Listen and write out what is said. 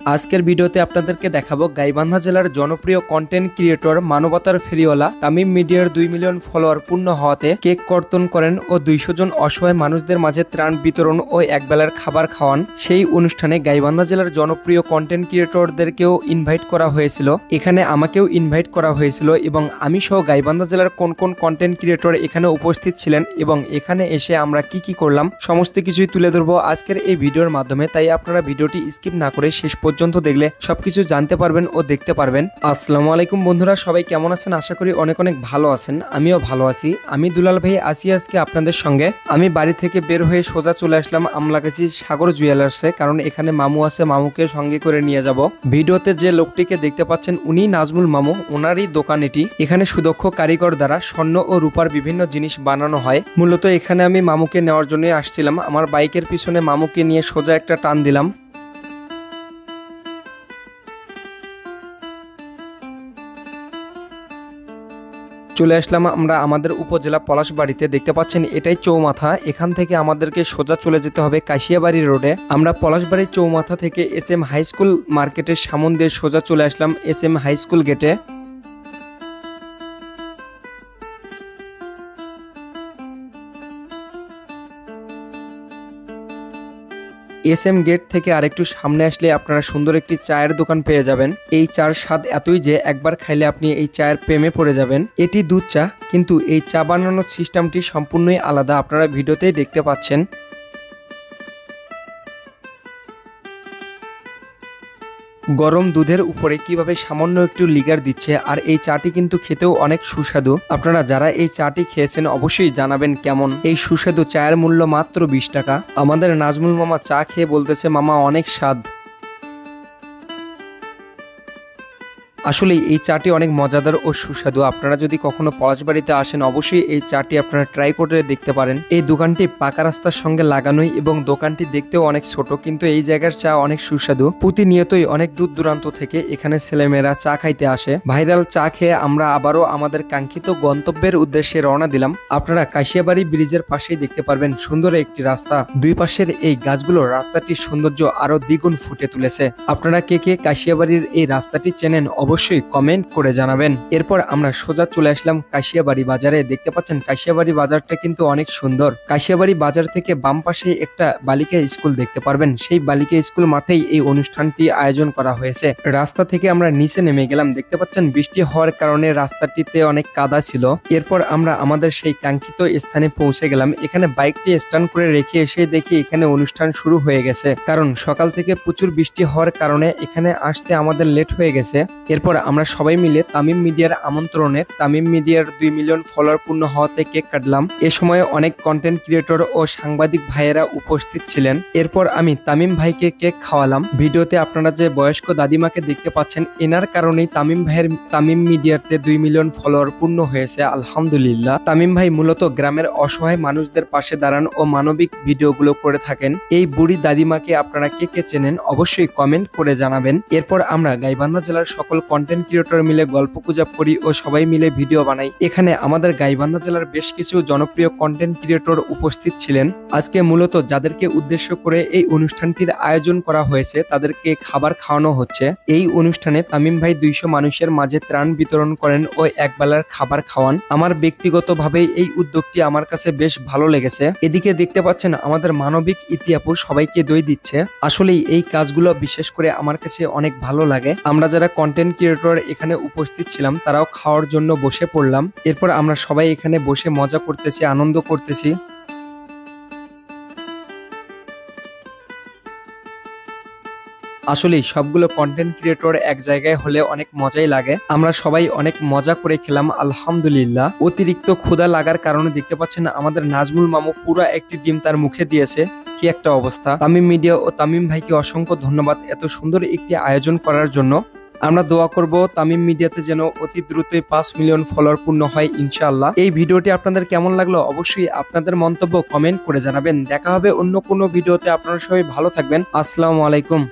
আজকের ভিডিওতে আপনাদেরকে দেখাবো গাইবান্ধা জেলার জনপ্রিয় কন্টেন্ট ক্রিয়েটর মানবতার ফেরিওয়ালা তামিম মিডিয়ার 2 মিলিয়ন ফলোয়ার পূর্ণ হওয়াতে কেক কর্তন করেন ও 200 জন অসহায় মানুষদের মাঝে ত্রাণ বিতরণ ও একবেলার খাবার খাওয়ান। সেই অনুষ্ঠানে গাইবান্ধা জেলার জনপ্রিয় কন্টেন্ট ক্রিয়েটরদেরকেও ইনভাইট করা হয়েছিল। এখানে আমাকেও ইনভাইট করা হয়েছিল এবং আমি সহ গাইবান্ধা জেলার কোন কোন কন্টেন্ট ক্রিয়েটর এখানে উপস্থিত ছিলেন এবং এখানে এসে আমরা কি করলাম সমস্ত কিছুই তুলে ধরবো আজকের এই ভিডিওর মাধ্যমে। তাই আপনারা ভিডিওটি স্কিপ না করে শেষ পর্যন্ত দেখলে সবকিছু জানতে পারবেন ও দেখতে পারবেন। আসসালামু আলাইকুম বন্ধুরা, সবাই কেমন আছেন? আশা করি অনেক অনেক ভালো আছেন। আমিও ভালো আছি। আমি দুলাল ভাই আছি আজকে আপনাদের সঙ্গে। আমি বাড়ি থেকে বের হয়ে সোজা চলে আসলাম আমলাগাছি সাগর জুয়েলার্সে, কারণ এখানে মামু আছে, মামুকে সঙ্গে করে নিয়ে যাব। ভিডিওতে যে লোকটিকে দেখতে পাচ্ছেন উনি নাজমুল মামু, ওনারই দোকান এটি। এখানে সুদক্ষ কারিগর দ্বারা স্বর্ণ ও রূপার বিভিন্ন জিনিস বানানো হয়। মূলত এখানে আমি মামুকে নেওয়ার জন্য আসছিলাম। আমার বাইকের পিছনে মামুকে নিয়ে সোজা একটা টান দিলাম। চলে আসলাম আমরা আমাদের উপজেলা পলাশবাড়িতে। দেখতে পাচ্ছেন এটাই চৌমাথা। এখান থেকে আমাদেরকে সোজা চলে যেতে হবে কাশিয়াবাড়ি রোডে। আমরা পলাশবাড়ির চৌমাথা থেকে SM হাই স্কুল মার্কেটের সামনে দিয়ে সোজা চলে আসলাম SM হাই স্কুল গেটে। SM গেট থেকে আরেকটু সামনে আসলে আপনারা সুন্দর একটি চায়ের দোকান পেয়ে যাবেন। এই চার স্বাদ এতই যে একবার খাইলে আপনি এই চায়ের প্রেমে পড়ে যাবেন। এটি দুধ চা, কিন্তু এই চা বানানোর সিস্টেমটি সম্পূর্ণই আলাদা, আপনারা ভিডিওতেই দেখতে পাচ্ছেন। গরম দুধের উপরে কিভাবে সামান্য একটু লিগার দিচ্ছে, আর এই চাটি কিন্তু খেতেও অনেক সুস্বাদু। আপনারা যারা এই চাটি খেয়েছেন অবশ্যই জানাবেন কেমন। এই সুস্বাদু চায়ের মূল্য মাত্র 20 টাকা। আমাদের নাজমুল মামা চা খেয়ে বলতেছে মামা অনেক স্বাদ। আসলে এই চাটি অনেক মজাদার ও সুস্বাদু। আপনারা যদি কখনো পলাশবাড়িতে আসেন অবশ্যই এই চাটি আপনারা ট্রাই করে দেখতে পারেন। এই দোকানটি পাকা রাস্তার সঙ্গে লাগানোই এবং দোকানটি দেখতেও অনেক ছোট, কিন্তু এই জায়গার চা অনেক সুস্বাদু। প্রতিনিয়তই অনেক দূর দূরান্ত থেকে এখানে ছেলেমেয়েরা চা খাইতে আসে। ভাইরাল চা খেয়ে আমরা আবারও আমাদের কাঙ্ক্ষিত গন্তব্যের উদ্দেশ্যে রওনা দিলাম। আপনারা কাশিয়াবাড়ি ব্রিজের পাশেই দেখতে পারবেন সুন্দর একটি রাস্তা। দুই পাশের এই গাছগুলো রাস্তাটির সৌন্দর্য আরো দ্বিগুণ ফুটে তুলেছে। আপনারা কে কে কাশিয়াবাড়ির এই রাস্তাটি চেনেন অবশ্যই কমেন্ট করে জানাবেন। এরপর আমরা সোজা চলে আসলাম কাশিয়াবাড়ি বাজারে। দেখতে পাচ্ছেন কাশিয়াবাড়ি বাজারটা কিন্তু অনেক সুন্দর। কাশিয়াবাড়ি বাজার থেকে বাম পাশে একটা বালিকা স্কুল দেখতে পারবেন। সেই বালিকা স্কুল মাঠেই এই অনুষ্ঠানটি আয়োজন করা হয়েছে। রাস্তা থেকে আমরা নিচে নেমে গেলাম। দেখতে পাচ্ছেন বৃষ্টি হওয়ার কারণে রাস্তাটিতে অনেক কাদা ছিল। এরপর আমরা আমাদের সেই কাঙ্ক্ষিত স্থানে পৌঁছে গেলাম। এখানে বাইকটি স্ট্যান্ড করে রেখে এসে দেখি এখানে অনুষ্ঠান শুরু হয়ে গেছে, কারণ সকাল থেকে প্রচুর বৃষ্টি হওয়ার কারণে এখানে আসতে আমাদের লেট হয়ে গেছে। এরপর আমরা সবাই মিলে তামিম মিডিয়ার আমন্ত্রণে তামিম মিডিয়ার 2 মিলিয়ন ফলোয়ার পূর্ণ হওয়াতে কেক কাটলাম। এ সময় অনেক কন্টেন্ট ক্রিয়েটর ও সাংবাদিক ভাইয়েরা উপস্থিত ছিলেন। এরপর আমি তামিম ভাইকে কেক খাওয়ালাম। ভিডিওতে আপনারা যে বয়স্ক দাদিমাকে দেখতে পাচ্ছেন এনার কারণেই তামিম ভাইয়ের তামিম মিডিয়াতে 2 মিলিয়ন ফলোয়ার পূর্ণ হয়েছে, আলহামদুলিল্লাহ। তামিম ভাই মূলত গ্রামের অসহায় মানুষদের পাশে দাঁড়ান ও মানবিক ভিডিওগুলো করে থাকেন। এই বুড়ি দাদিমাকে আপনারা কে কে চেনেন অবশ্যই কমেন্ট করে জানাবেন। এরপর আমরা গাইবান্ধা জেলার সকল কন্টেন্ট ক্রিয়েটর মিলে গল্প গুজব করি ও সবাই মিলে ভিডিও বানাই। এখানে আমাদের গাইবান্ধা জেলার বেশ কিছু জনপ্রিয় কন্টেন্ট ক্রিয়েটর উপস্থিত ছিলেন। আজকে মূলত যাদেরকে উদ্দেশ্য করে এই অনুষ্ঠানটির আয়োজন করা হয়েছে তাদেরকে খাবার খাওয়ানো হচ্ছে। এই অনুষ্ঠানে তামিম ভাই 200 মানুষের মাঝে ত্রাণ বিতরণ করেন ও একবেলার খাবার খাওয়ান। আমার ব্যক্তিগতভাবে এই উদ্যোগটি আমার কাছে বেশ ভালো লেগেছে। এদিকে দেখতে পাচ্ছেন আমাদের মানবিক ইতিহাপু সবাইকে দই দিচ্ছে। আসলেই এই কাজগুলো বিশেষ করে আমার কাছে অনেক ভালো লাগে। আমরা যারা কন্টেন্ট ক্রিয়েটর এখানে উপস্থিত ছিলাম তারাও খাওয়ার জন্য বসে পড়লাম। এরপর আমরা সবাই এখানে বসে মজা করতেছি, আনন্দ করতেছি। আসলেই সবগুলো কন্টেন্ট ক্রিয়েটর এক জায়গায় হলে অনেক মজাই লাগে। আমরা সবাই অনেক মজা করে খেলাম, আলহামদুলিল্লাহ। অতিরিক্ত ক্ষুধা লাগার কারণে দেখতে পাচ্ছেন আমাদের নাজমুল মামু পুরো একটি ডিম তার মুখে দিয়েছে। কি একটা অবস্থা। তামিম মিডিয়া ও তামিম ভাইকে অসংখ্য ধন্যবাদ এত সুন্দর একটি আয়োজন করার জন্য। আমরা দোয়া করব তামিম মিডিয়াতে যেন অতি দ্রুতই 5 মিলিয়ন ফলোয়ার পূর্ণ হয় ইনশাআল্লাহ। এই ভিডিওটি আপনাদের কেমন লাগলো অবশ্যই আপনাদের মন্তব্য কমেন্ট করে জানাবেন। দেখা হবে অন্য কোনো ভিডিওতে। আপনারা সবাই ভালো থাকবেন। আসসালামু আলাইকুম।